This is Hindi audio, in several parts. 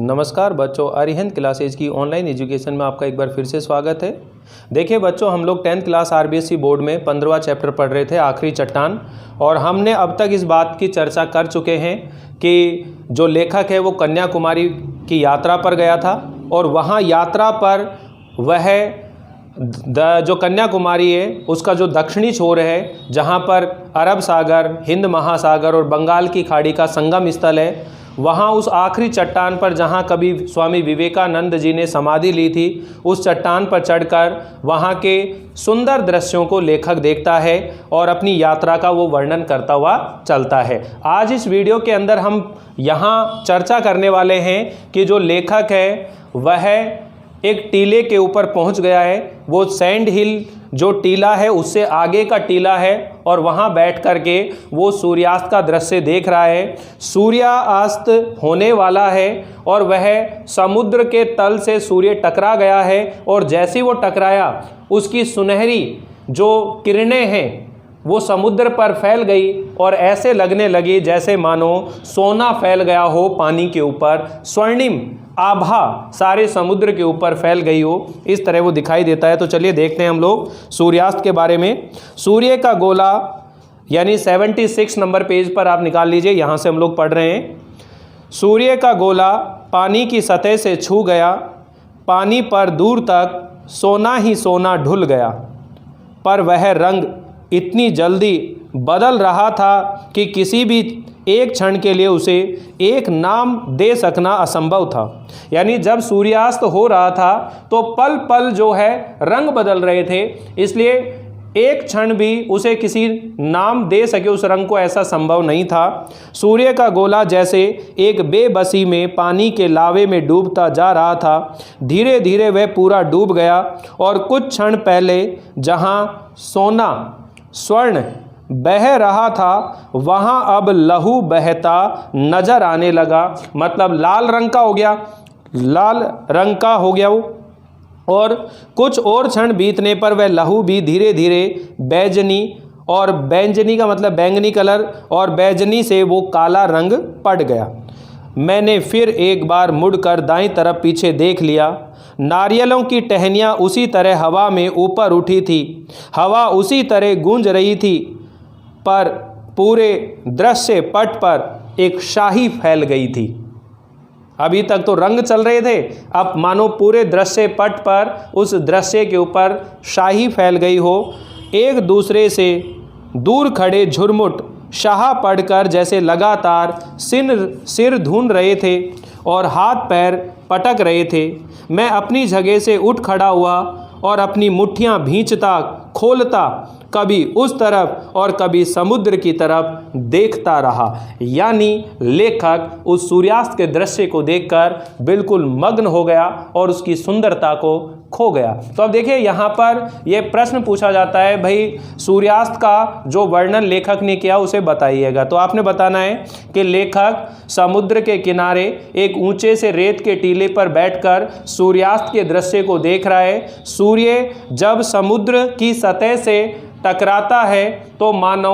नमस्कार बच्चों, अरिहंत क्लासेज की ऑनलाइन एजुकेशन में आपका एक बार फिर से स्वागत है। देखिए बच्चों, हम लोग 10th क्लास आरबीएसई बोर्ड में 15वां चैप्टर पढ़ रहे थे, आखिरी चट्टान। और हमने अब तक इस बात की चर्चा कर चुके हैं कि जो लेखक है वो कन्याकुमारी की यात्रा पर गया था और वहाँ यात्रा पर वह जो कन्याकुमारी है उसका जो दक्षिणी छोर है, जहाँ पर अरब सागर, हिंद महासागर और बंगाल की खाड़ी का संगम स्थल है, वहाँ उस आखिरी चट्टान पर जहाँ कभी स्वामी विवेकानंद जी ने समाधि ली थी, उस चट्टान पर चढ़कर वहाँ के सुंदर दृश्यों को लेखक देखता है और अपनी यात्रा का वो वर्णन करता हुआ चलता है। आज इस वीडियो के अंदर हम यहाँ चर्चा करने वाले हैं कि जो लेखक है वह एक टीले के ऊपर पहुँच गया है। वो सैंड हिल जो टीला है उससे आगे का टीला है और वहाँ बैठ कर के वो सूर्यास्त का दृश्य देख रहा है। सूर्यास्त होने वाला है और वह समुद्र के तल से सूर्य टकरा गया है और जैसे ही वो टकराया उसकी सुनहरी जो किरणें हैं वो समुद्र पर फैल गई और ऐसे लगने लगी जैसे मानो सोना फैल गया हो पानी के ऊपर, स्वर्णिम आभा सारे समुद्र के ऊपर फैल गई हो, इस तरह वो दिखाई देता है। तो चलिए देखते हैं हम लोग सूर्यास्त के बारे में। सूर्य का गोला यानी 76 नंबर पेज पर आप निकाल लीजिए, यहाँ से हम लोग पढ़ रहे हैं। सूर्य का गोला पानी की सतह से छू गया, पानी पर दूर तक सोना ही सोना ढुल गया, पर वह रंग इतनी जल्दी बदल रहा था कि किसी भी एक क्षण के लिए उसे एक नाम दे सकना असंभव था। यानी जब सूर्यास्त हो रहा था तो पल पल जो है रंग बदल रहे थे, इसलिए एक क्षण भी उसे किसी नाम दे सके उस रंग को, ऐसा संभव नहीं था। सूर्य का गोला जैसे एक बेबसी में पानी के लावे में डूबता जा रहा था। धीरे धीरे वह पूरा डूब गया और कुछ क्षण पहले जहाँ सोना स्वर्ण बह रहा था वहाँ अब लहू बहता नजर आने लगा। मतलब लाल रंग का हो गया, लाल रंग का हो गया वो। और कुछ और क्षण बीतने पर वह लहू भी धीरे धीरे बैजनी, और बैंजनी का मतलब बैंगनी कलर, और बैजनी से वो काला रंग पड़ गया। मैंने फिर एक बार मुड़कर दाईं तरफ पीछे देख लिया। नारियलों की टहनियाँ उसी तरह हवा में ऊपर उठी थी, हवा उसी तरह गूंज रही थी, पर पूरे दृश्य पट पर एक शाही फैल गई थी। अभी तक तो रंग चल रहे थे, अब मानो पूरे दृश्य पट पर उस दृश्य के ऊपर शाही फैल गई हो। एक दूसरे से दूर खड़े झुरमुट शाह पड़कर जैसे लगातार सिर धून रहे थे और हाथ पैर पटक रहे थे। मैं अपनी जगह से उठ खड़ा हुआ और अपनी मुट्ठियां भींचता खोलता कभी उस तरफ और कभी समुद्र की तरफ देखता रहा। यानी लेखक उस सूर्यास्त के दृश्य को देखकर बिल्कुल मग्न हो गया और उसकी सुंदरता को खो गया। तो अब देखिए यहाँ पर यह प्रश्न पूछा जाता है, भाई सूर्यास्त का जो वर्णन लेखक ने किया उसे बताइएगा। तो आपने बताना है कि लेखक समुद्र के किनारे एक ऊंचे से रेत के टीले पर बैठकर सूर्यास्त के दृश्य को देख रहा है। सूर्य जब समुद्र की सतह से टकराता है तो मानो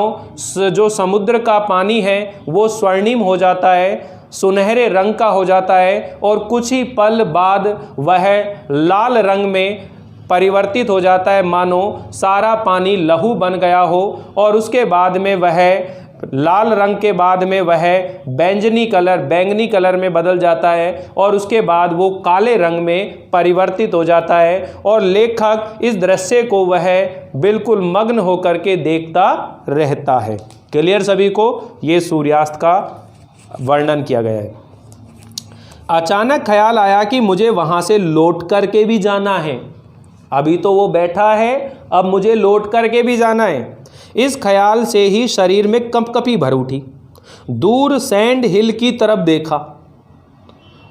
जो समुद्र का पानी है वो स्वर्णिम हो जाता है, सुनहरे रंग का हो जाता है और कुछ ही पल बाद वह लाल रंग में परिवर्तित हो जाता है, मानो सारा पानी लहू बन गया हो। और उसके बाद में वह लाल रंग के बाद में वह बैंगनी कलर में बदल जाता है और उसके बाद वो काले रंग में परिवर्तित हो जाता है। और लेखक इस दृश्य को वह बिल्कुल मग्न होकर के देखता रहता है। क्लियर सभी को? ये सूर्यास्त का वर्णन किया गया है। अचानक ख्याल आया कि मुझे वहाँ से लौट करके भी जाना है। अभी तो वो बैठा है, अब मुझे लौट करके भी जाना है। इस ख्याल से ही शरीर में कंपकपी भर उठी। दूर सैंड हिल की तरफ देखा,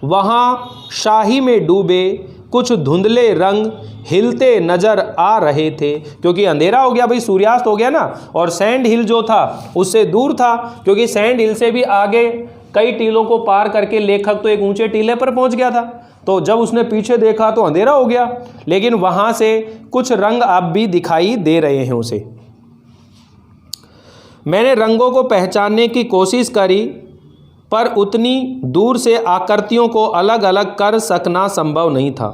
वहाँ शाही में डूबे कुछ धुंधले रंग हिलते नजर आ रहे थे, क्योंकि अंधेरा हो गया भाई, सूर्यास्त हो गया ना। और सैंड हिल जो था उससे दूर था, क्योंकि सैंड हिल से भी आगे कई टीलों को पार करके लेखक तो एक ऊंचे टीले पर पहुंच गया था। तो जब उसने पीछे देखा तो अंधेरा हो गया, लेकिन वहां से कुछ रंग अब भी दिखाई दे रहे हैं उसे। मैंने रंगों को पहचानने की कोशिश करी पर उतनी दूर से आकृतियों को अलग अलग कर सकना संभव नहीं था।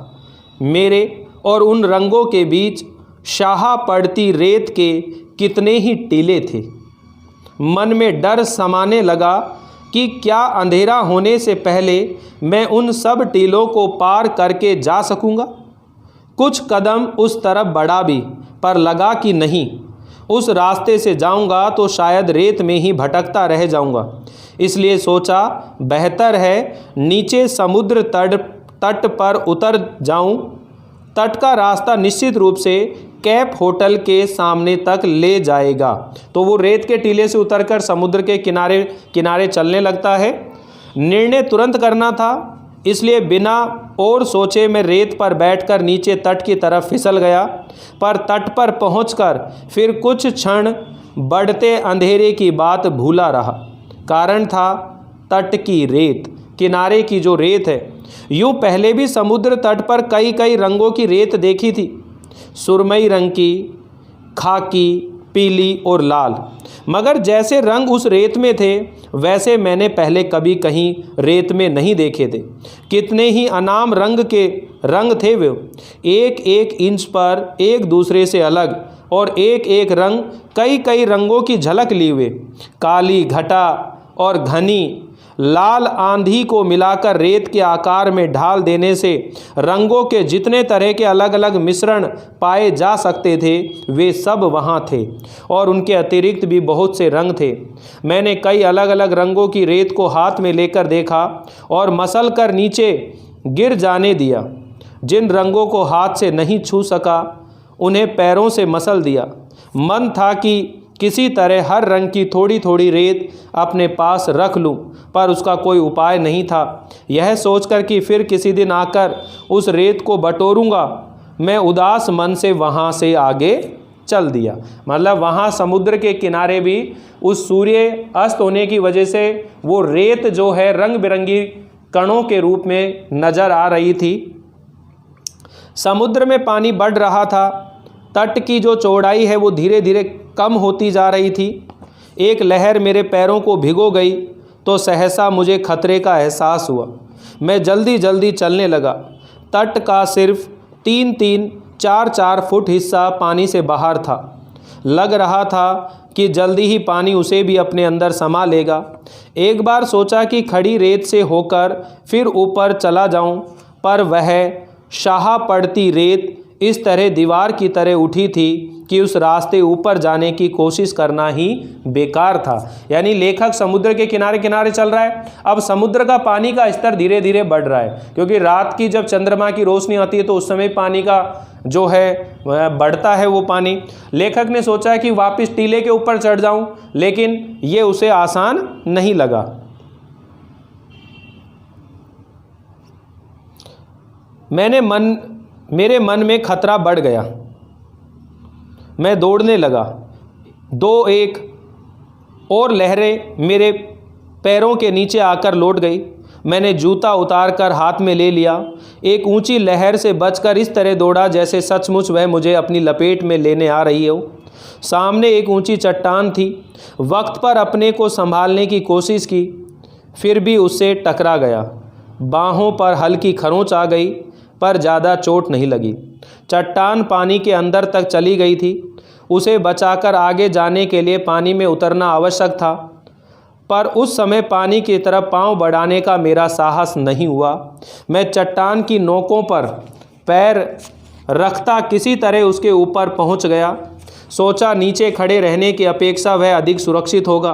मेरे और उन रंगों के बीच शाहा पड़ती रेत के कितने ही टीले थे। मन में डर समाने लगा कि क्या अंधेरा होने से पहले मैं उन सब टीलों को पार करके जा सकूंगा। कुछ कदम उस तरफ बढ़ा भी, पर लगा कि नहीं, उस रास्ते से जाऊंगा तो शायद रेत में ही भटकता रह जाऊंगा। इसलिए सोचा बेहतर है नीचे समुद्र तट पर उतर जाऊं। तट का रास्ता निश्चित रूप से कैप होटल के सामने तक ले जाएगा। तो वो रेत के टीले से उतरकर समुद्र के किनारे किनारे चलने लगता है। निर्णय तुरंत करना था, इसलिए बिना और सोचे मैं रेत पर बैठकर नीचे तट की तरफ फिसल गया। पर तट पर पहुंचकर फिर कुछ क्षण बढ़ते अंधेरे की बात भूला रहा। कारण था तट की रेत, किनारे की जो रेत है। यूँ पहले भी समुद्र तट पर कई कई रंगों की रेत देखी थी, सुरमई रंग की, खाकी, पीली और लाल। मगर जैसे रंग उस रेत में थे वैसे मैंने पहले कभी कहीं रेत में नहीं देखे थे। कितने ही अनाम रंग के रंग थे वे, एक एक इंच पर एक दूसरे से अलग, और एक एक रंग कई कई रंगों की झलक लिए हुए। काली घटा और घनी लाल आंधी को मिलाकर रेत के आकार में ढाल देने से रंगों के जितने तरह के अलग अलग मिश्रण पाए जा सकते थे वे सब वहाँ थे, और उनके अतिरिक्त भी बहुत से रंग थे। मैंने कई अलग अलग रंगों की रेत को हाथ में लेकर देखा और मसल कर नीचे गिर जाने दिया। जिन रंगों को हाथ से नहीं छू सका उन्हें पैरों से मसल दिया। मन था कि किसी तरह हर रंग की थोड़ी थोड़ी रेत अपने पास रख लूं, पर उसका कोई उपाय नहीं था। यह सोचकर कि फिर किसी दिन आकर उस रेत को बटोरूंगा, मैं उदास मन से वहाँ से आगे चल दिया। मतलब वहाँ समुद्र के किनारे भी उस सूर्य अस्त होने की वजह से वो रेत जो है रंग बिरंगी कणों के रूप में नज़र आ रही थी। समुद्र में पानी बढ़ रहा था। तट की जो चौड़ाई है वो धीरे धीरे कम होती जा रही थी। एक लहर मेरे पैरों को भिगो गई तो सहसा मुझे खतरे का एहसास हुआ। मैं जल्दी जल्दी चलने लगा। तट का सिर्फ 3-3, 4-4 फुट हिस्सा पानी से बाहर था। लग रहा था कि जल्दी ही पानी उसे भी अपने अंदर समा लेगा। एक बार सोचा कि खड़ी रेत से होकर फिर ऊपर चला जाऊं, पर वह शाहा पड़ती रेत इस तरह दीवार की तरह उठी थी कि उस रास्ते ऊपर जाने की कोशिश करना ही बेकार था। यानी लेखक समुद्र के किनारे किनारे चल रहा है। अब समुद्र का पानी का स्तर धीरे धीरे बढ़ रहा है, क्योंकि रात की जब चंद्रमा की रोशनी आती है तो उस समय पानी का जो है बढ़ता है वो पानी। लेखक ने सोचा कि वापस टीले के ऊपर चढ़ जाऊं, लेकिन ये उसे आसान नहीं लगा। मेरे मन में खतरा बढ़ गया। मैं दौड़ने लगा। 2-1 और लहरें मेरे पैरों के नीचे आकर लौट गई। मैंने जूता उतारकर हाथ में ले लिया। एक ऊंची लहर से बचकर इस तरह दौड़ा जैसे सचमुच वह मुझे अपनी लपेट में लेने आ रही हो। सामने एक ऊंची चट्टान थी। वक्त पर अपने को संभालने की कोशिश की, फिर भी उससे टकरा गया। बाहों पर हल्की खरोंच आ गई, पर ज़्यादा चोट नहीं लगी। चट्टान पानी के अंदर तक चली गई थी। उसे बचाकर आगे जाने के लिए पानी में उतरना आवश्यक था, पर उस समय पानी की तरफ पांव बढ़ाने का मेरा साहस नहीं हुआ। मैं चट्टान की नोकों पर पैर रखता किसी तरह उसके ऊपर पहुंच गया। सोचा नीचे खड़े रहने की अपेक्षा वह अधिक सुरक्षित होगा,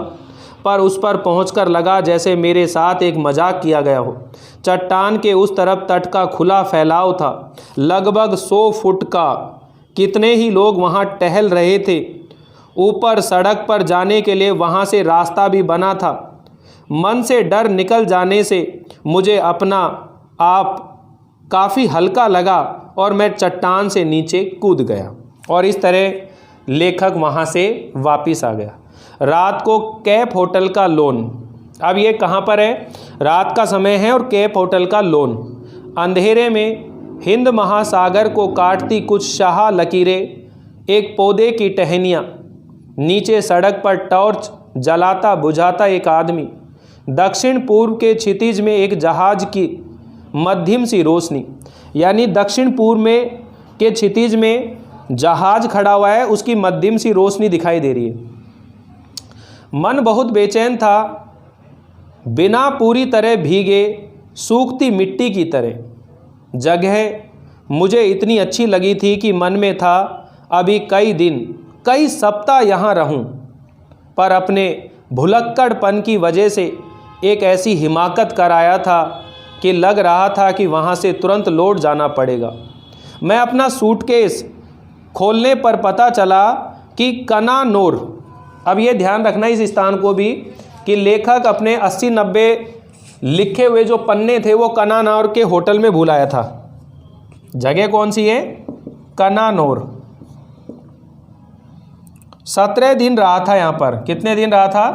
पर उस पर पहुंचकर लगा जैसे मेरे साथ एक मजाक किया गया हो। चट्टान के उस तरफ तट का खुला फैलाव था, लगभग 100 फुट का। कितने ही लोग वहां टहल रहे थे। ऊपर सड़क पर जाने के लिए वहां से रास्ता भी बना था। मन से डर निकल जाने से मुझे अपना आप काफ़ी हल्का लगा और मैं चट्टान से नीचे कूद गया। और इस तरह लेखक वहां से वापस आ गया। रात को कैप होटल का लॉन, अब ये कहाँ पर है? रात का समय है और कैप होटल का लॉन। अंधेरे में हिंद महासागर को काटती कुछ शाह लकीरें, एक पौधे की टहनियाँ, नीचे सड़क पर टॉर्च जलाता बुझाता एक आदमी। दक्षिण पूर्व के क्षितिज में एक जहाज की मध्यम सी रोशनी, यानी दक्षिण पूर्व में के क्षितिज में जहाज खड़ा हुआ है, उसकी मध्यम सी रोशनी दिखाई दे रही है। मन बहुत बेचैन था, बिना पूरी तरह भीगे सूखती मिट्टी की तरह। जगह मुझे इतनी अच्छी लगी थी कि मन में था अभी कई दिन, कई सप्ताह यहाँ रहूं, पर अपने भुलक्कड़पन की वजह से एक ऐसी हिमाकत कर आया था कि लग रहा था कि वहाँ से तुरंत लौट जाना पड़ेगा। मैं अपना सूटकेस खोलने पर पता चला कि कनानौर, अब ये ध्यान रखना इस स्थान को भी कि लेखक अपने 80-90 लिखे हुए जो पन्ने थे वो कनानौर के होटल में भूल आया था। जगह कौन सी है? कनानौर। 17 दिन रहा था यहाँ पर। कितने दिन रहा था?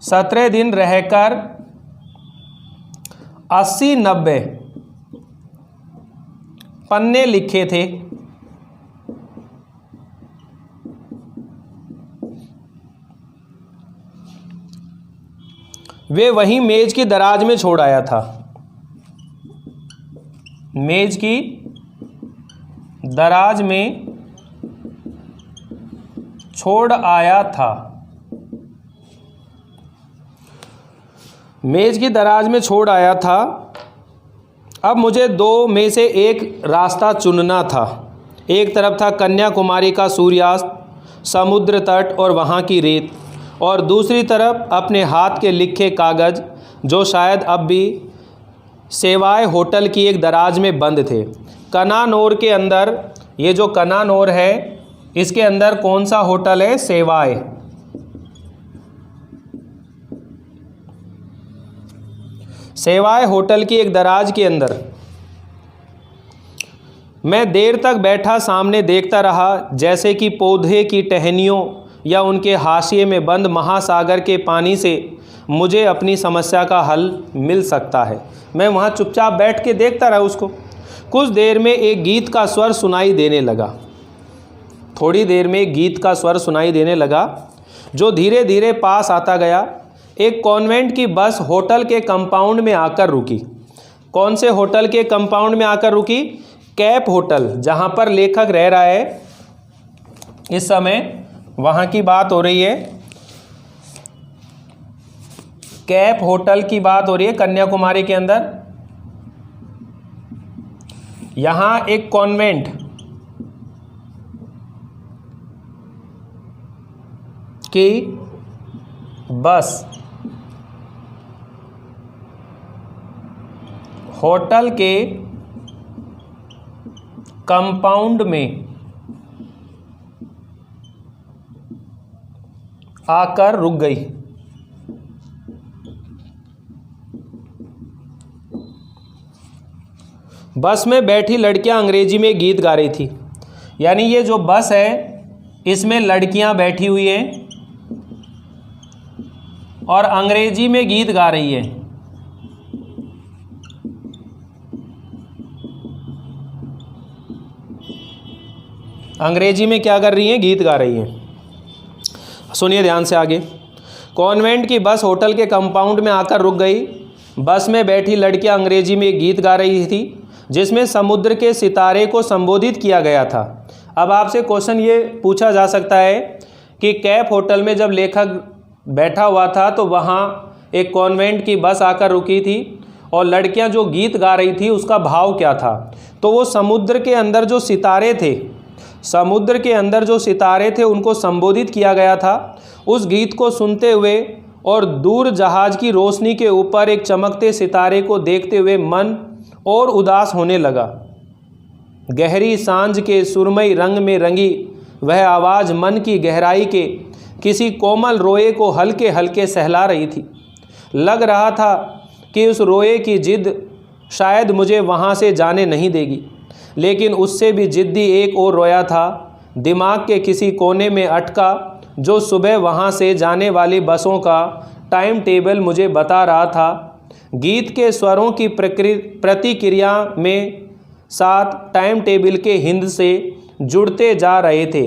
17 दिन रहकर 80-90 पन्ने लिखे थे। वे वहीं मेज की दराज में छोड़ आया था। मेज की दराज में छोड़ आया था। मेज की दराज में छोड़ आया था। अब मुझे दो में से एक रास्ता चुनना था। एक तरफ था कन्याकुमारी का सूर्यास्त, समुद्र तट और वहाँ की रेत, और दूसरी तरफ अपने हाथ के लिखे कागज़ जो शायद अब भी सेवाए होटल की एक दराज में बंद थे। कनानौर के अंदर, ये जो कनानौर है इसके अंदर कौन सा होटल है? सेवाए। सेवाए होटल की एक दराज के अंदर मैं देर तक बैठा सामने देखता रहा, जैसे कि पौधे की टहनियों या उनके हाशिए में बंद महासागर के पानी से मुझे अपनी समस्या का हल मिल सकता है। मैं वहाँ चुपचाप बैठ के देखता रहा उसको। कुछ देर में एक गीत का स्वर सुनाई देने लगा। थोड़ी देर में एक गीत का स्वर सुनाई देने लगा जो धीरे धीरे पास आता गया। एक कॉन्वेंट की बस होटल के कंपाउंड में आकर रुकी। कौन से होटल के कंपाउंड में आकर रुकी? कैप होटल, जहाँ पर लेखक रह रहा है इस समय, वहाँ की बात हो रही है। कैप होटल की बात हो रही है कन्याकुमारी के अंदर। यहाँ एक कॉन्वेंट की बस होटल के कंपाउंड में आकर रुक गई। बस में बैठी लड़कियां अंग्रेजी में गीत गा रही थी। यानी ये जो बस है इसमें लड़कियां बैठी हुई हैं और अंग्रेजी में गीत गा रही है। अंग्रेजी में क्या कर रही हैं? गीत गा रही हैं। सुनिए ध्यान से आगे। कॉन्वेंट की बस होटल के कंपाउंड में आकर रुक गई। बस में बैठी लड़कियां अंग्रेजी में गीत गा रही थी जिसमें समुद्र के सितारे को संबोधित किया गया था। अब आपसे क्वेश्चन ये पूछा जा सकता है कि कैप होटल में जब लेखक बैठा हुआ था तो वहाँ एक कॉन्वेंट की बस आकर रुकी थी और लड़कियां जो गीत गा रही थी उसका भाव क्या था? तो वो समुद्र के अंदर जो सितारे थे, समुद्र के अंदर जो सितारे थे उनको संबोधित किया गया था। उस गीत को सुनते हुए और दूर जहाज़ की रोशनी के ऊपर एक चमकते सितारे को देखते हुए मन और उदास होने लगा। गहरी सांझ के सुरमई रंग में रंगी वह आवाज़ मन की गहराई के किसी कोमल रोए को हल्के हल्के सहला रही थी। लग रहा था कि उस रोए की जिद शायद मुझे वहाँ से जाने नहीं देगी, लेकिन उससे भी जिद्दी एक और रोया था, दिमाग के किसी कोने में अटका, जो सुबह वहाँ से जाने वाली बसों का टाइम टेबल मुझे बता रहा था। गीत के स्वरों की प्रतिक्रिया में साथ टाइम टेबल के हिंद से जुड़ते जा रहे थे।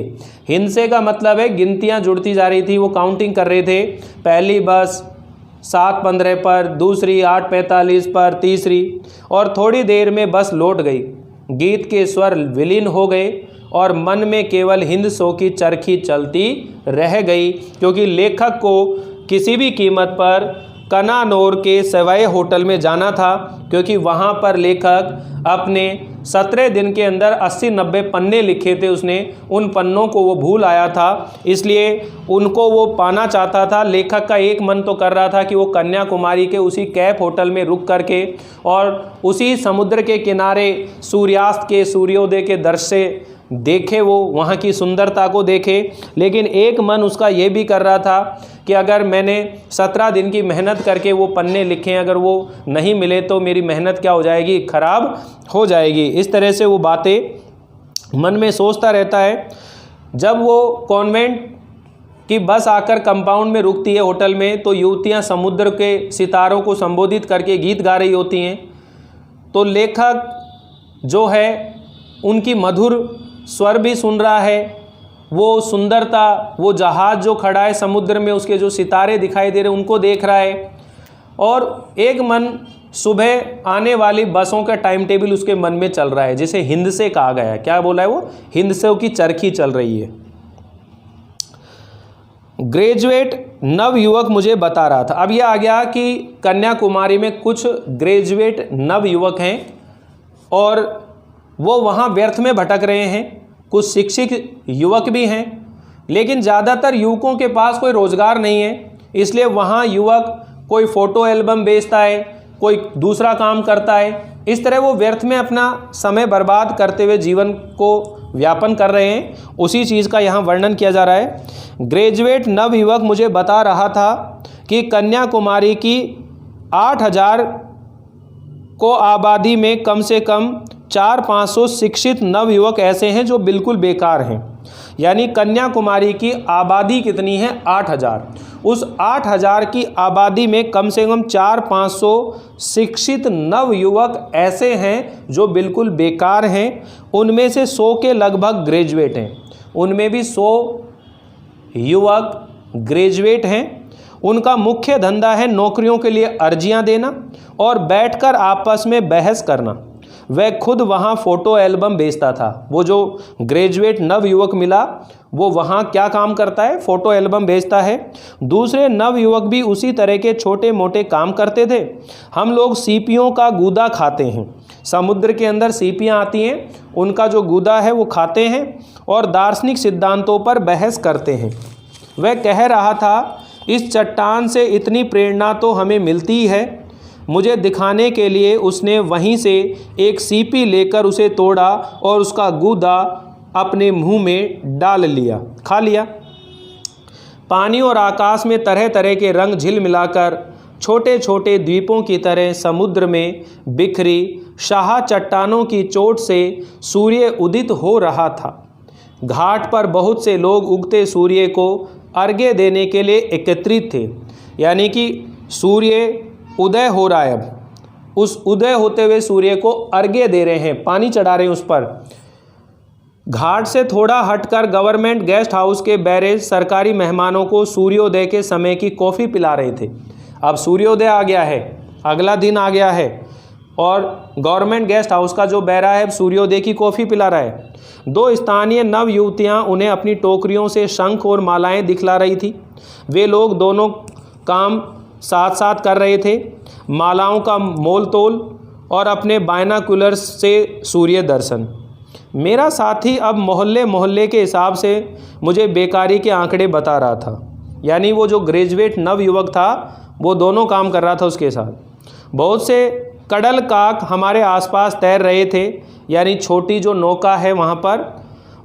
हिंद से का मतलब है गिनतियाँ जुड़ती जा रही थी, वो काउंटिंग कर रहे थे। पहली बस, 7:15 पर, दूसरी 8:45 पर, तीसरी, और थोड़ी देर में बस लौट गई। गीत के स्वर विलीन हो गए और मन में केवल हिंद शो की चरखी चलती रह गई, क्योंकि लेखक को किसी भी कीमत पर कनानौर के सवाई होटल में जाना था, क्योंकि वहाँ पर लेखक अपने 17 दिन के अंदर 80-90 पन्ने लिखे थे उसने, उन पन्नों को वो भूल आया था, इसलिए उनको वो पाना चाहता था। लेखक का एक मन तो कर रहा था कि वो कन्याकुमारी के उसी कैफ होटल में रुक करके और उसी समुद्र के किनारे सूर्यास्त के, सूर्योदय के दृश्य देखे, वो वहाँ की सुंदरता को देखे। लेकिन एक मन उसका ये भी कर रहा था कि अगर मैंने 17 दिन की मेहनत करके वो पन्ने लिखे, अगर वो नहीं मिले तो मेरी मेहनत क्या हो जाएगी, खराब हो जाएगी। इस तरह से वो बातें मन में सोचता रहता है। जब वो कॉन्वेंट की बस आकर कंपाउंड में रुकती है होटल में, तो युवतियाँ समुद्र के सितारों को संबोधित करके गीत गा रही होती हैं। तो लेखक जो है उनकी मधुर स्वर भी सुन रहा है, वो सुंदरता, वो जहाज़ जो खड़ा है समुद्र में, उसके जो सितारे दिखाई दे रहे हैं उनको देख रहा है, और एक मन सुबह आने वाली बसों का टाइम टेबल उसके मन में चल रहा है, जिसे हिंद से कहा गया है। क्या बोला है वो? हिंद से की चरखी चल रही है। ग्रेजुएट नव युवक मुझे बता रहा था। अब यह आ गया कि कन्याकुमारी में कुछ ग्रेजुएट नव युवक हैं और वो वहाँ व्यर्थ में भटक रहे हैं। कुछ शिक्षित युवक भी हैं, लेकिन ज़्यादातर युवकों के पास कोई रोज़गार नहीं है, इसलिए वहाँ युवक कोई फ़ोटो एल्बम बेचता है, कोई दूसरा काम करता है। इस तरह वो व्यर्थ में अपना समय बर्बाद करते हुए जीवन को व्यापन कर रहे हैं। उसी चीज़ का यहाँ वर्णन किया जा रहा है। ग्रेजुएट नव युवक मुझे बता रहा था कि कन्याकुमारी की 8,000 को आबादी में कम से कम 400-500 शिक्षित नव युवक ऐसे हैं जो बिल्कुल बेकार हैं। यानी कन्याकुमारी की आबादी कितनी है? 8,000। उस 8,000 की आबादी में कम से कम 400-500 शिक्षित नव युवक ऐसे हैं जो बिल्कुल बेकार हैं। उनमें से 100 के लगभग ग्रेजुएट हैं। उनमें भी 100 युवक ग्रेजुएट हैं। उनका मुख्य धंधा है नौकरियों के लिए अर्जियां देना और बैठकर आपस में बहस करना। वह खुद वहाँ फ़ोटो एल्बम बेचता था। वो जो ग्रेजुएट नव युवक मिला वो वहाँ क्या काम करता है? फ़ोटो एल्बम बेचता है। दूसरे नव युवक भी उसी तरह के छोटे मोटे काम करते थे। हम लोग सीपियों का गूदा खाते हैं। समुद्र के अंदर सीपियाँ आती हैं, उनका जो गूदा है वो खाते हैं और दार्शनिक सिद्धांतों पर बहस करते हैं। वह कह रहा था, इस चट्टान से इतनी प्रेरणा तो हमें मिलती है। मुझे दिखाने के लिए उसने वहीं से एक सीपी लेकर उसे तोड़ा और उसका गूदा अपने मुंह में डाल लिया, खा लिया। पानी और आकाश में तरह तरह के रंग झिलमिलाकर छोटे छोटे द्वीपों की तरह समुद्र में बिखरी शाह चट्टानों की चोट से सूर्य उदित हो रहा था। घाट पर बहुत से लोग उगते सूर्य को अर्घ्य देने के लिए एकत्रित थे। यानी कि सूर्य उदय हो रहा है, अब उस उदय होते हुए सूर्य को अर्घ्य दे रहे हैं, पानी चढ़ा रहे हैं उस पर। घाट से थोड़ा हटकर गवर्नमेंट गेस्ट हाउस के बैरेज सरकारी मेहमानों को सूर्योदय के समय की कॉफ़ी पिला रहे थे। अब सूर्योदय आ गया है, अगला दिन आ गया है और गवर्नमेंट गेस्ट हाउस का जो बैरा है सूर्योदय की कॉफ़ी पिला रहा है। 2 स्थानीय नव युवतियाँ उन्हें अपनी टोकरियों से शंख और मालाएं दिखला रही थी। वे लोग दोनों काम साथ साथ कर रहे थे, मालाओं का मोल तोल और अपने बायनाकुलर्स से सूर्य दर्शन। मेरा साथी अब मोहल्ले मोहल्ले के हिसाब से मुझे बेकारी के आंकड़े बता रहा था। यानी वो जो ग्रेजुएट नव युवक था वो दोनों काम कर रहा था उसके साथ। बहुत से कडल काक हमारे आसपास तैर रहे थे। यानी छोटी जो नौका है वहाँ पर,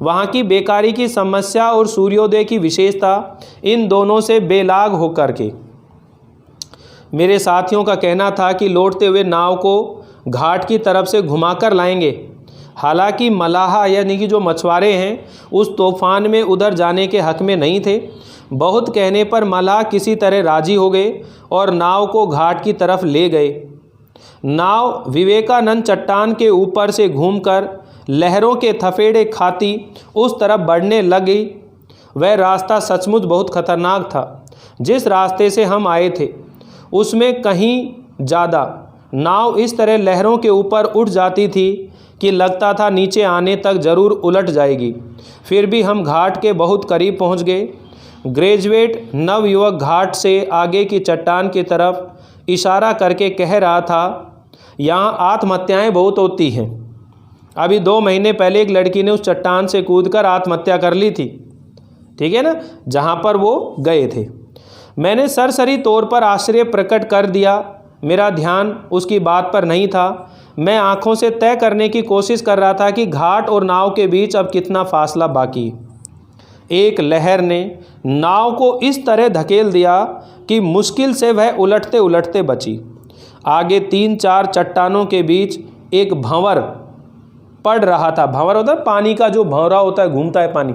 वहाँ की बेकारी की समस्या और सूर्योदय की विशेषता, इन दोनों से बेलाग होकर के मेरे साथियों का कहना था कि लौटते हुए नाव को घाट की तरफ से घुमाकर लाएंगे। हालांकि मलाहा यानी कि जो मछुआरे हैं उस तूफान में उधर जाने के हक में नहीं थे। बहुत कहने पर मलाह किसी तरह राजी हो गए और नाव को घाट की तरफ ले गए। नाव विवेकानंद चट्टान के ऊपर से घूमकर लहरों के थफेड़े खाती उस तरफ बढ़ने लगी। वह रास्ता सचमुच बहुत खतरनाक था जिस रास्ते से हम आए थे। उसमें कहीं ज़्यादा नाव इस तरह लहरों के ऊपर उठ जाती थी कि लगता था नीचे आने तक ज़रूर उलट जाएगी। फिर भी हम घाट के बहुत करीब पहुंच गए। ग्रेजुएट नवयुवक घाट से आगे की चट्टान की तरफ इशारा करके कह रहा था, यहाँ आत्महत्याएं बहुत होती हैं। अभी 2 महीने पहले एक लड़की ने उस चट्टान से कूदकर आत्महत्या कर ली थी, ठीक है ना, जहाँ पर वो गए थे। मैंने सरसरी तौर पर आश्चर्य प्रकट कर दिया। मेरा ध्यान उसकी बात पर नहीं था। मैं आंखों से तय करने की कोशिश कर रहा था कि घाट और नाव के बीच अब कितना फासला बाकी। एक लहर ने नाव को इस तरह धकेल दिया कि मुश्किल से वह उलटते उलटते बची। आगे 3-4 चट्टानों के बीच एक भंवर पड़ रहा था। भंवर होता है पानी का, जो भंवरा होता है, घूमता है पानी।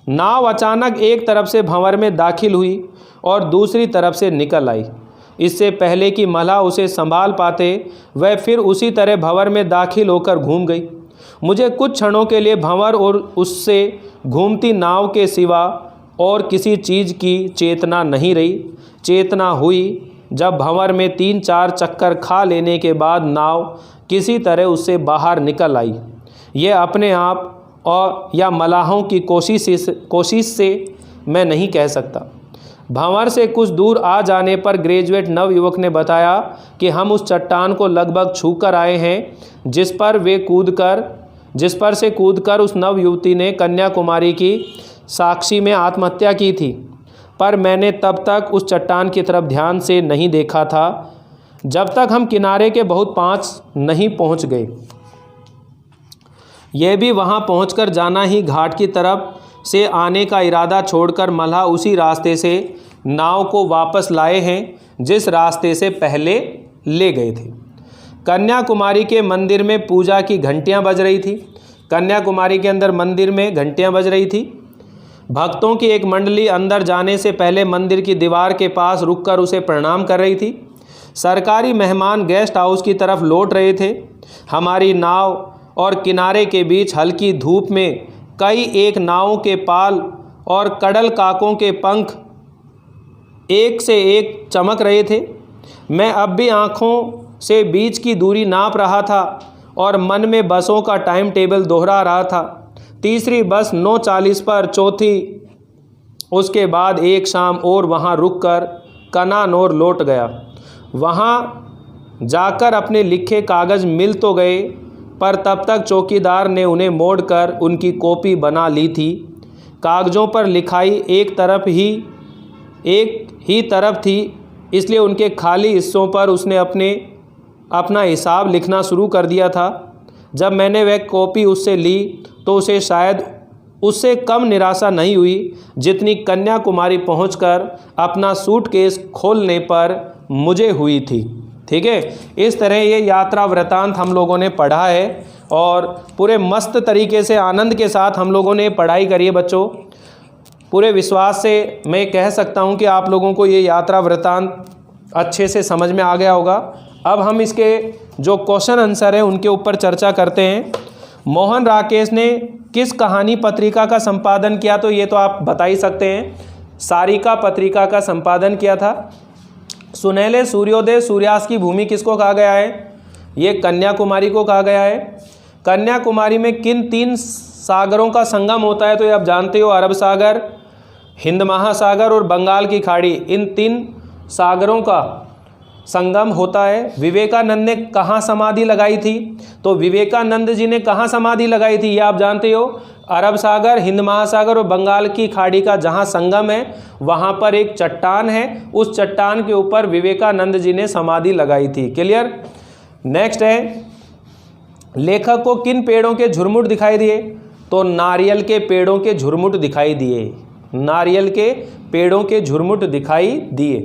नाव अचानक एक तरफ से भंवर में दाखिल हुई और दूसरी तरफ से निकल आई। इससे पहले कि मल्लाह उसे संभाल पाते, वह फिर उसी तरह भंवर में दाखिल होकर घूम गई। मुझे कुछ क्षणों के लिए भंवर और उससे घूमती नाव के सिवा और किसी चीज़ की चेतना नहीं रही। चेतना हुई जब भंवर में 3-4 चक्कर खा लेने के बाद नाव किसी तरह उससे बाहर निकल आई। यह अपने आप और या मल्लाहों की कोशिश से मैं नहीं कह सकता। भंवर से कुछ दूर आ जाने पर ग्रेजुएट नवयुवक ने बताया कि हम उस चट्टान को लगभग छूकर आए हैं जिस पर से कूदकर उस नवयुवती ने कन्याकुमारी की साक्षी में आत्महत्या की थी। पर मैंने तब तक उस चट्टान की तरफ ध्यान से नहीं देखा था जब तक हम किनारे के बहुत पास नहीं पहुंच गए। यह भी वहां पहुंचकर जाना ही घाट की तरफ से आने का इरादा छोड़कर मल्लाह उसी रास्ते से नाव को वापस लाए हैं जिस रास्ते से पहले ले गए थे। कन्याकुमारी के मंदिर में पूजा की घंटियां बज रही थी। कन्याकुमारी के अंदर मंदिर में घंटियां बज रही थी। भक्तों की एक मंडली अंदर जाने से पहले मंदिर की दीवार के पास रुककर उसे प्रणाम कर रही थी। सरकारी मेहमान गेस्ट हाउस की तरफ लौट रहे थे। हमारी नाव और किनारे के बीच हल्की धूप में कई एक नावों के पाल और कडल काकों के पंख एक से एक चमक रहे थे। मैं अब भी आँखों से बीच की दूरी नाप रहा था और मन में बसों का टाइम टेबल दोहरा रहा था। तीसरी बस 9:40 पर, चौथी उसके बाद एक शाम और वहाँ रुककर कनानौर लौट गया। वहाँ जाकर अपने लिखे कागज़ मिल तो गए, पर तब तक चौकीदार ने उन्हें मोड़कर उनकी कॉपी बना ली थी। कागज़ों पर लिखाई एक ही तरफ थी, इसलिए उनके खाली हिस्सों पर उसने अपना हिसाब लिखना शुरू कर दिया था। जब मैंने वह कॉपी उससे ली तो उसे शायद उससे कम निराशा नहीं हुई जितनी कन्याकुमारी पहुंचकर अपना सूटकेस खोलने पर मुझे हुई थी। ठीक है, इस तरह ये यात्रा वृतांत हम लोगों ने पढ़ा है और पूरे मस्त तरीके से आनंद के साथ हम लोगों ने पढ़ाई करी है बच्चों। पूरे विश्वास से मैं कह सकता हूँ कि आप लोगों को ये यात्रा वृतांत अच्छे से समझ में आ गया होगा। अब हम इसके जो क्वेश्चन आंसर हैं उनके ऊपर चर्चा करते हैं। मोहन राकेश ने किस कहानी पत्रिका का संपादन किया? तो ये तो आप बता ही सकते हैं, सारिका पत्रिका का संपादन किया था। सुनहले सूर्योदय सूर्यास्त की भूमि किसको कहा गया है? ये कन्याकुमारी को कहा गया है। कन्याकुमारी में किन 3 सागरों का संगम होता है? तो ये आप जानते हो, अरब सागर, हिंद महासागर और बंगाल की खाड़ी, इन 3 सागरों का संगम होता है। विवेकानंद ने कहाँ समाधि लगाई थी? तो विवेकानंद जी ने कहाँ समाधि लगाई थी ये आप जानते हो, अरब सागर, हिंद महासागर और बंगाल की खाड़ी का जहाँ संगम है वहाँ पर एक चट्टान है, उस चट्टान के ऊपर विवेकानंद जी ने समाधि लगाई थी। क्लियर? नेक्स्ट है, लेखक को किन पेड़ों के झुरमुट दिखाई दिए? तो नारियल के पेड़ों के झुरमुट दिखाई दिए। नारियल के पेड़ों के झुरमुट दिखाई दिए।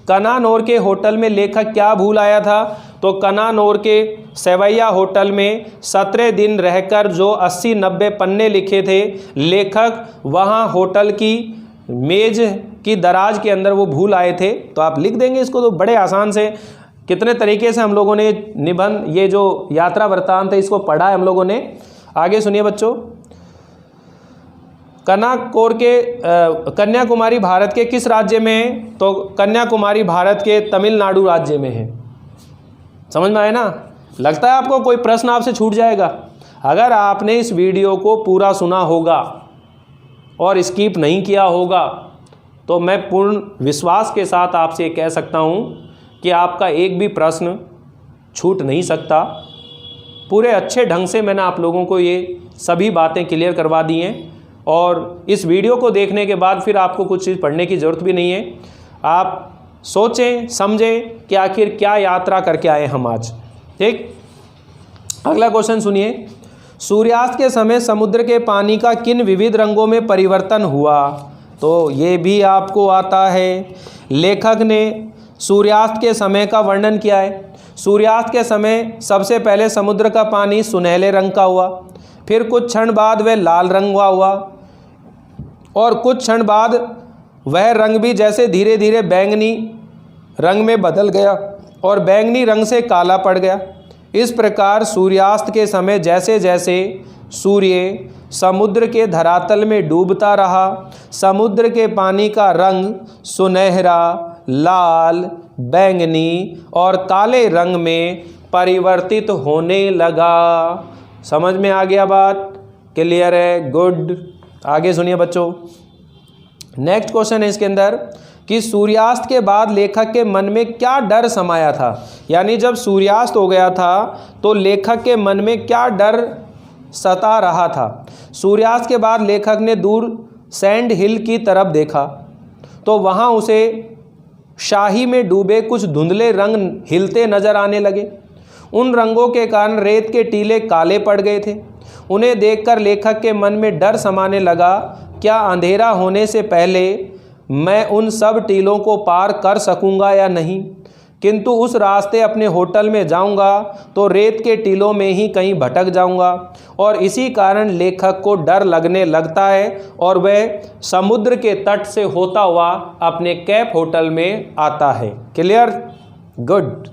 कनानौर के होटल में लेखक क्या भूल आया था? तो कनानौर के सेवैया होटल में 17 दिन रहकर जो 80-90 पन्ने लिखे थे लेखक, वहाँ होटल की मेज की दराज के अंदर वो भूल आए थे। तो आप लिख देंगे इसको, तो बड़े आसान से कितने तरीके से हम लोगों ने निबंध, ये जो यात्रा वृत्तांत है, इसको पढ़ा है हम लोगों ने। आगे सुनिए बच्चों, कन्याकुमारी भारत के किस राज्य में है? तो कन्याकुमारी भारत के तमिलनाडु राज्य में है। समझ में आया ना? लगता है आपको कोई प्रश्न आपसे छूट जाएगा? अगर आपने इस वीडियो को पूरा सुना होगा और स्किप नहीं किया होगा तो मैं पूर्ण विश्वास के साथ आपसे कह सकता हूँ कि आपका एक भी प्रश्न छूट नहीं सकता। पूरे अच्छे ढंग से मैंने आप लोगों को ये सभी बातें क्लियर करवा दी हैं और इस वीडियो को देखने के बाद फिर आपको कुछ चीज़ पढ़ने की ज़रूरत भी नहीं है। आप सोचें समझें कि आखिर क्या यात्रा करके आए हम आज। ठीक, अगला क्वेश्चन सुनिए। सूर्यास्त के समय समुद्र के पानी का किन विविध रंगों में परिवर्तन हुआ? तो ये भी आपको आता है। लेखक ने सूर्यास्त के समय का वर्णन किया है। सूर्यास्त के समय सबसे पहले समुद्र का पानी सुनहले रंग का हुआ, फिर कुछ क्षण बाद वह लाल रंग हुआ और कुछ क्षण बाद वह रंग भी जैसे धीरे धीरे बैंगनी रंग में बदल गया और बैंगनी रंग से काला पड़ गया। इस प्रकार सूर्यास्त के समय जैसे जैसे सूर्य समुद्र के धरातल में डूबता रहा, समुद्र के पानी का रंग सुनहरा, लाल, बैंगनी और काले रंग में परिवर्तित होने लगा। समझ में आ गया बात? क्लियर है? गुड। आगे सुनिए बच्चों। नेक्स्ट क्वेश्चन है इसके अंदर कि सूर्यास्त के बाद लेखक के मन में क्या डर समाया था? यानी जब सूर्यास्त हो गया था तो लेखक के मन में क्या डर सता रहा था? सूर्यास्त के बाद लेखक ने दूर सैंड हिल की तरफ देखा तो वहाँ उसे शाही में डूबे कुछ धुंधले रंग हिलते नजर आने लगे। उन रंगों के कारण रेत के टीले काले पड़ गए थे। उन्हें देखकर लेखक के मन में डर समाने लगा, क्या अंधेरा होने से पहले मैं उन सब टीलों को पार कर सकूंगा या नहीं? किंतु उस रास्ते अपने होटल में जाऊंगा तो रेत के टीलों में ही कहीं भटक जाऊंगा और इसी कारण लेखक को डर लगने लगता है और वह समुद्र के तट से होता हुआ अपने कैप होटल में आता है। क्लियर? गुड।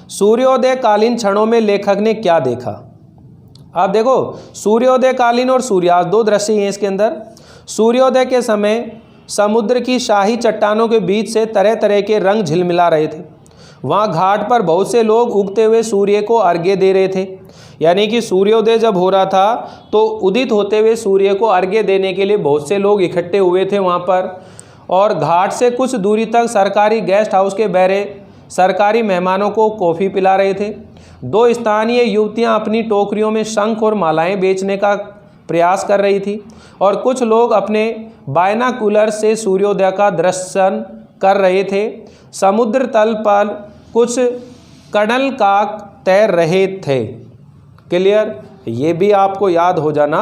सूर्योदय कालीन क्षणों में लेखक ने क्या देखा? आप देखो, सूर्योदय कालीन और सूर्यास्त दो दृश्य हैं इसके अंदर। सूर्योदय के समय समुद्र की शाही चट्टानों के बीच से तरह तरह के रंग झिलमिला रहे थे। वहाँ घाट पर बहुत से लोग उगते हुए सूर्य को अर्घ्य दे रहे थे। यानी कि सूर्योदय जब हो रहा था तो उदित होते हुए सूर्य को अर्घ्य देने के लिए बहुत से लोग इकट्ठे हुए थे वहाँ पर। और घाट से कुछ दूरी तक सरकारी गेस्ट हाउस के बहरे सरकारी मेहमानों को कॉफ़ी पिला रहे थे। दो स्थानीय युवतियाँ अपनी टोकरियों में शंख और मालाएँ बेचने का प्रयास कर रही थी और कुछ लोग अपने बायनाकुलर से सूर्योदय का दर्शन कर रहे थे। समुद्र तल पर कुछ कडल काक तैर रहे थे। क्लियर? ये भी आपको याद हो जाना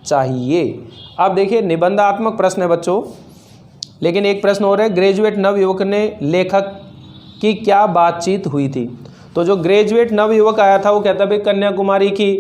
चाहिए। अब देखिए निबंधात्मक प्रश्न है बच्चों, लेकिन एक प्रश्न और है। ग्रेजुएट नवयुवक ने लेखक की क्या बातचीत हुई थी? तो जो ग्रेजुएट नवयुवक आया था वो कहता भाई कन्याकुमारी की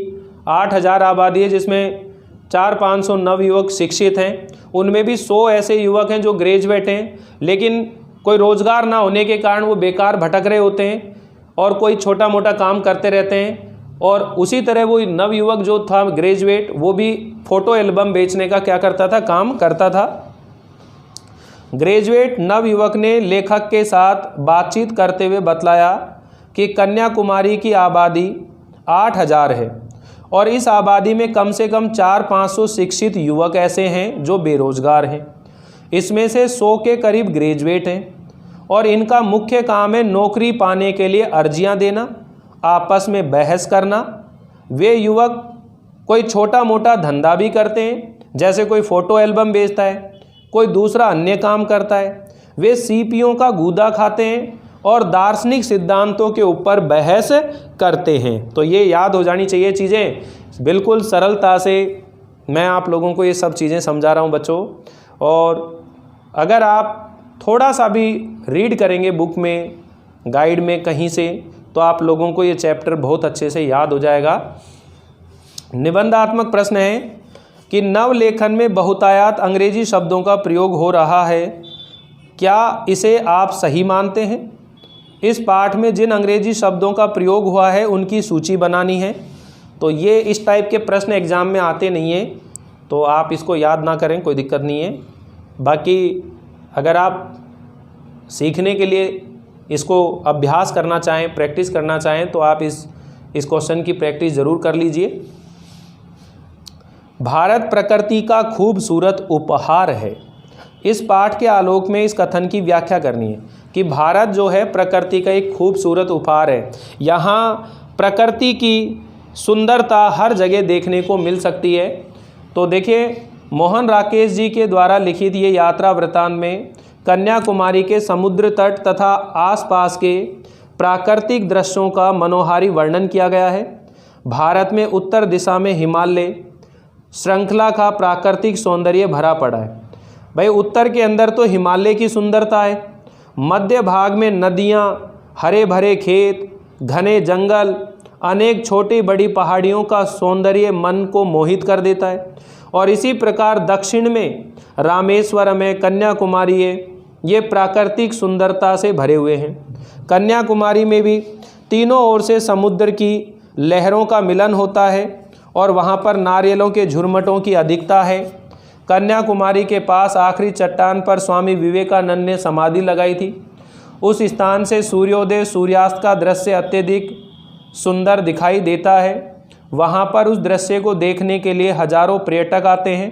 8000 आबादी है जिसमें 400-500 नवयुवक शिक्षित हैं। उनमें भी 100 ऐसे युवक हैं जो ग्रेजुएट हैं, लेकिन कोई रोज़गार ना होने के कारण वो बेकार भटक रहे होते हैं और कोई छोटा मोटा काम करते रहते हैं। और उसी तरह वो नवयुवक जो था ग्रेजुएट, वो भी फ़ोटो एल्बम बेचने का क्या करता था? काम करता था। ग्रेजुएट नवयुवक ने लेखक के साथ बातचीत करते हुए बतलाया कि कन्याकुमारी की आबादी 8000 है और इस आबादी में कम से कम 400-500 शिक्षित युवक ऐसे हैं जो बेरोजगार हैं। इसमें से 100 के करीब ग्रेजुएट हैं और इनका मुख्य काम है नौकरी पाने के लिए अर्जियां देना, आपस में बहस करना। वे युवक कोई छोटा मोटा धंधा भी करते हैं, जैसे कोई फ़ोटो एल्बम बेचता है, कोई दूसरा अन्य काम करता है। वे सीपियों का गूदा खाते हैं और दार्शनिक सिद्धांतों के ऊपर बहस करते हैं। तो ये याद हो जानी चाहिए चीज़ें। बिल्कुल सरलता से मैं आप लोगों को ये सब चीज़ें समझा रहा हूँ बच्चों। और अगर आप थोड़ा सा भी रीड करेंगे बुक में, गाइड में कहीं से, तो आप लोगों को ये चैप्टर बहुत अच्छे से याद हो जाएगा। निबंधात्मक प्रश्न है कि नवलेखन में बहुतायत अंग्रेजी शब्दों का प्रयोग हो रहा है, क्या इसे आप सही मानते हैं? इस पाठ में जिन अंग्रेजी शब्दों का प्रयोग हुआ है उनकी सूची बनानी है। तो ये इस टाइप के प्रश्न एग्जाम में आते नहीं हैं, तो आप इसको याद ना करें, कोई दिक्कत नहीं है। बाकी अगर आप सीखने के लिए इसको अभ्यास करना चाहें, प्रैक्टिस करना चाहें, तो आप इस क्वेश्चन की प्रैक्टिस ज़रूर कर लीजिए। भारत प्रकृति का खूबसूरत उपहार है। इस पाठ के आलोक में इस कथन की व्याख्या करनी है कि भारत जो है प्रकृति का एक खूबसूरत उपहार है। यहाँ प्रकृति की सुंदरता हर जगह देखने को मिल सकती है। तो देखिए, मोहन राकेश जी के द्वारा लिखित ये यात्रा वृत्तांत में कन्याकुमारी के समुद्र तट तथा आसपास के प्राकृतिक दृश्यों का मनोहारी वर्णन किया गया है। भारत में उत्तर दिशा में हिमालय श्रृंखला का प्राकृतिक सौंदर्य भरा पड़ा है। भाई, उत्तर के अंदर तो हिमालय की सुंदरता है, मध्य भाग में नदियाँ, हरे भरे खेत, घने जंगल, अनेक छोटी बड़ी पहाड़ियों का सौंदर्य मन को मोहित कर देता है। और इसी प्रकार दक्षिण में रामेश्वरम है, कन्याकुमारी है, ये प्राकृतिक सुंदरता से भरे हुए हैं। कन्याकुमारी में भी तीनों ओर से समुद्र की लहरों का मिलन होता है और वहाँ पर नारियलों के झुरमुटों की अधिकता है। कन्याकुमारी के पास आखिरी चट्टान पर स्वामी विवेकानंद ने समाधि लगाई थी। उस स्थान से सूर्योदय सूर्यास्त का दृश्य अत्यधिक सुंदर दिखाई देता है। वहाँ पर उस दृश्य को देखने के लिए हजारों पर्यटक आते हैं।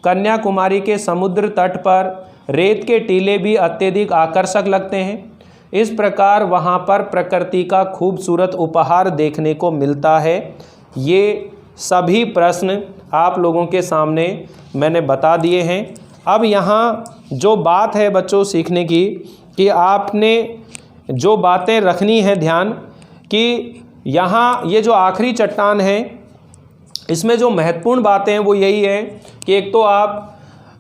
कन्याकुमारी के समुद्र तट पर रेत के टीले भी अत्यधिक आकर्षक लगते हैं। इस प्रकार वहाँ पर प्रकृति का खूबसूरत उपहार देखने को मिलता है। ये सभी प्रश्न आप लोगों के सामने मैंने बता दिए हैं। अब यहाँ जो बात है बच्चों सीखने की, कि आपने जो बातें रखनी है ध्यान, कि यहाँ ये जो आखिरी चट्टान है इसमें जो महत्वपूर्ण बातें हैं वो यही है कि एक तो आप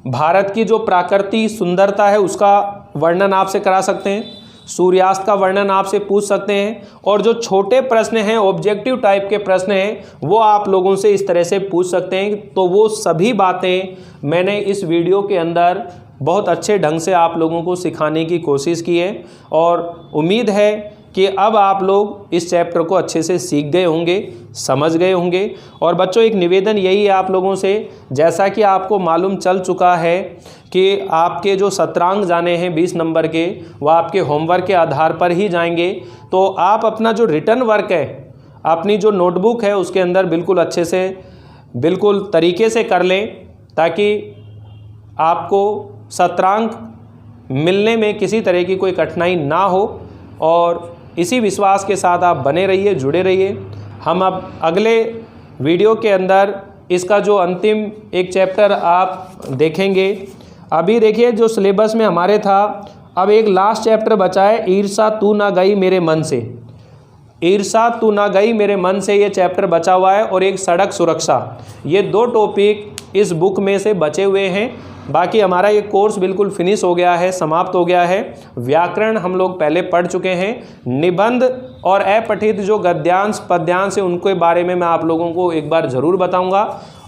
भारत की जो प्राकृतिक सुंदरता है उसका वर्णन आपसे करा सकते हैं, सूर्यास्त का वर्णन आपसे पूछ सकते हैं, और जो छोटे प्रश्न हैं, ऑब्जेक्टिव टाइप के प्रश्न हैं, वो आप लोगों से इस तरह से पूछ सकते हैं। तो वो सभी बातें मैंने इस वीडियो के अंदर बहुत अच्छे ढंग से आप लोगों को सिखाने की कोशिश की है, और उम्मीद है कि अब आप लोग इस चैप्टर को अच्छे से सीख गए होंगे, समझ गए होंगे। और बच्चों, एक निवेदन यही है आप लोगों से, जैसा कि आपको मालूम चल चुका है कि आपके जो सत्रांक जाने हैं 20 नंबर के, वह आपके होमवर्क के आधार पर ही जाएंगे। तो आप अपना जो रिटर्न वर्क है, अपनी जो नोटबुक है, उसके अंदर बिल्कुल अच्छे से, बिल्कुल तरीके से कर लें, ताकि आपको सत्रांक मिलने में किसी तरह की कोई कठिनाई ना हो। और इसी विश्वास के साथ आप बने रहिए, जुड़े रहिए। हम अब अगले वीडियो के अंदर इसका जो अंतिम एक चैप्टर आप देखेंगे। अभी देखिए, जो सिलेबस में हमारे था, अब एक लास्ट चैप्टर बचा है, ईर्षा तू ना गई मेरे मन से। ईर्षा तू ना गई मेरे मन से ये चैप्टर बचा हुआ है, और एक सड़क सुरक्षा। ये 2 टॉपिक इस बुक में से बचे हुए हैं। बाकी हमारा ये कोर्स बिल्कुल फिनिश हो गया है, समाप्त हो गया है। व्याकरण हम लोग पहले पढ़ चुके हैं। निबंध और अपठित जो गद्यांश पद्यांश है, उनके बारे में मैं आप लोगों को एक बार ज़रूर बताऊंगा।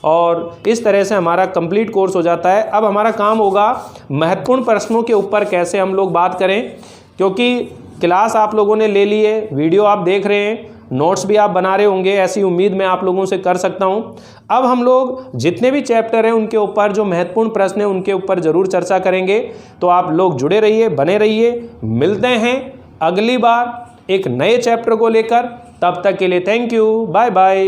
और इस तरह से हमारा कंप्लीट कोर्स हो जाता है। अब हमारा काम होगा महत्वपूर्ण प्रश्नों के ऊपर कैसे हम लोग बात करें, क्योंकि क्लास आप लोगों ने ले ली है, वीडियो आप देख रहे हैं, नोट्स भी आप बना रहे होंगे, ऐसी उम्मीद मैं आप लोगों से कर सकता हूं। अब हम लोग जितने भी चैप्टर हैं उनके ऊपर जो महत्वपूर्ण प्रश्न हैं उनके ऊपर ज़रूर चर्चा करेंगे। तो आप लोग जुड़े रहिए, बने रहिए। मिलते हैं अगली बार एक नए चैप्टर को लेकर। तब तक के लिए थैंक यू, बाय बाय।